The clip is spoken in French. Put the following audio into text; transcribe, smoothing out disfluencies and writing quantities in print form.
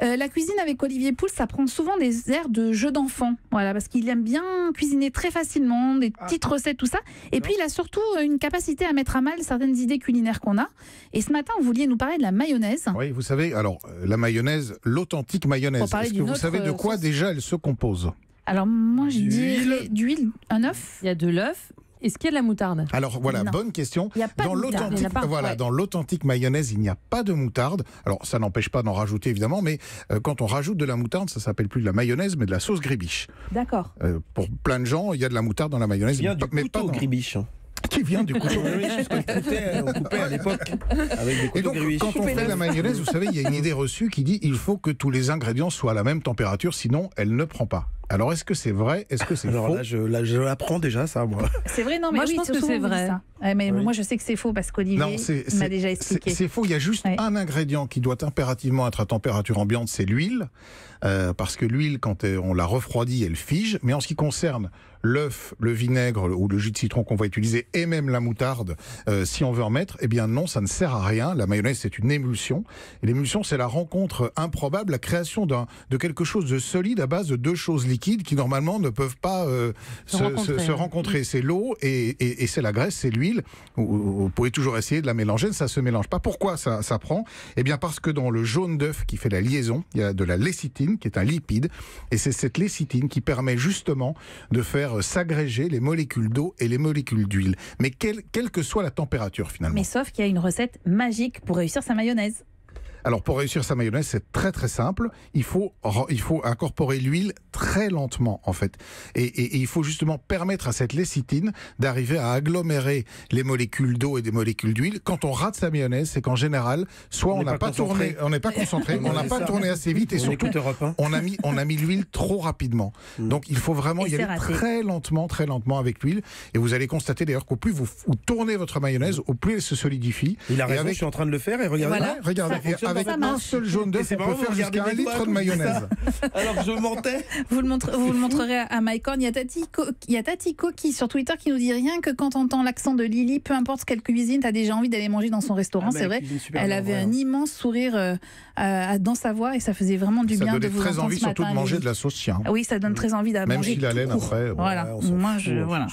La cuisine avec Olivier Pouls, ça prend souvent des airs de jeu d'enfant. Voilà, parce qu'il aime bien cuisiner très facilement, des petites recettes, tout ça. Et puis, il a surtout une capacité à mettre à mal certaines idées culinaires qu'on a. Et ce matin, vous vouliez nous parler de la mayonnaise. Oui, vous savez, alors, la mayonnaise, l'authentique mayonnaise, est-ce que vous savez de quoi déjà elle se compose? Alors, moi, je dirais d'huile, un œuf. Il y a de l'œuf. Est-ce qu'il y a de la moutarde? Alors voilà, Non. bonne question. Il n'y a pas de moutarde. Dans l'authentique mayonnaise, il n'y a pas de moutarde. Alors ça n'empêche pas d'en rajouter évidemment, mais quand on rajoute de la moutarde, ça s'appelle plus de la mayonnaise, mais de la sauce gribiche. D'accord. Pour plein de gens, il y a de la moutarde dans la mayonnaise. Il vient du couteau gribiche. Qui vient du couteau. Oui, c'est ce qu'on coupait à l'époque avec des couteaux gribiches. Quand on fait la mayonnaise, vous savez, il y a une idée reçue qui dit il faut que tous les ingrédients soient à la même température, sinon elle ne prend pas. Alors, est-ce que c'est vrai? Est-ce que c'est faux? Là, je l'apprends déjà, ça, moi. C'est vrai, non, mais moi, oui, je pense que c'est vrai. Ça. Mais moi, je sais que c'est faux parce qu'Olivier m'a déjà expliqué. C'est faux. Il y a juste un ingrédient qui doit impérativement être à température ambiante, c'est l'huile. Parce que l'huile, quand on la refroidit, elle fige. Mais en ce qui concerne l'œuf, le vinaigre ou le jus de citron qu'on va utiliser, et même la moutarde, si on veut en mettre, eh bien non, ça ne sert à rien. La mayonnaise, c'est une émulsion. Et l'émulsion, c'est la rencontre improbable, la création de quelque chose de solide à base de deux choses liquides qui normalement ne peuvent pas se rencontrer. C'est l'eau et c'est la graisse, c'est l'huile. Vous pouvez toujours essayer de la mélanger, ça ne se mélange pas. Pourquoi ça prend? Eh bien parce que dans le jaune d'œuf qui fait la liaison, il y a de la lécithine qui est un lipide, et c'est cette lécithine qui permet justement de faire s'agréger les molécules d'eau et les molécules d'huile. Mais quelle que soit la température finalement. Mais sauf qu'il y a une recette magique pour réussir sa mayonnaise. Alors pour réussir sa mayonnaise, c'est très très simple. Il faut incorporer l'huile très lentement en fait. Et il faut justement permettre à cette lécithine d'arriver à agglomérer les molécules d'eau et des molécules d'huile. Quand on rate sa mayonnaise, c'est qu'en général, soit on n'a pas tourné, on n'est pas concentré, on n'a pas tourné assez vite et surtout on a mis l'huile trop rapidement. Donc il faut vraiment y aller très lentement avec l'huile. Et vous allez constater d'ailleurs qu'au plus vous tournez votre mayonnaise, au plus elle se solidifie. Il a raison, je suis en train de le faire et regardez. Voilà. Regardez. Avec un seul jaune d'œuf, on peut faire jusqu'à 1 litre de mayonnaise. Alors que je mentais. Vous le montrerez à Mycorn. Il y a Tatiko qui, sur Twitter, qui nous dit rien que quand on entend l'accent de Lily, peu importe quelle cuisine, t'as déjà envie d'aller manger dans son restaurant, c'est vrai. Elle avait un immense sourire dans sa voix et ça faisait vraiment du bien de vous entendre. Ça donnait très envie surtout de manger de la sauce chien. Oui, ça donne très envie de manger. Même si la laine après. Voilà. Moi, voilà.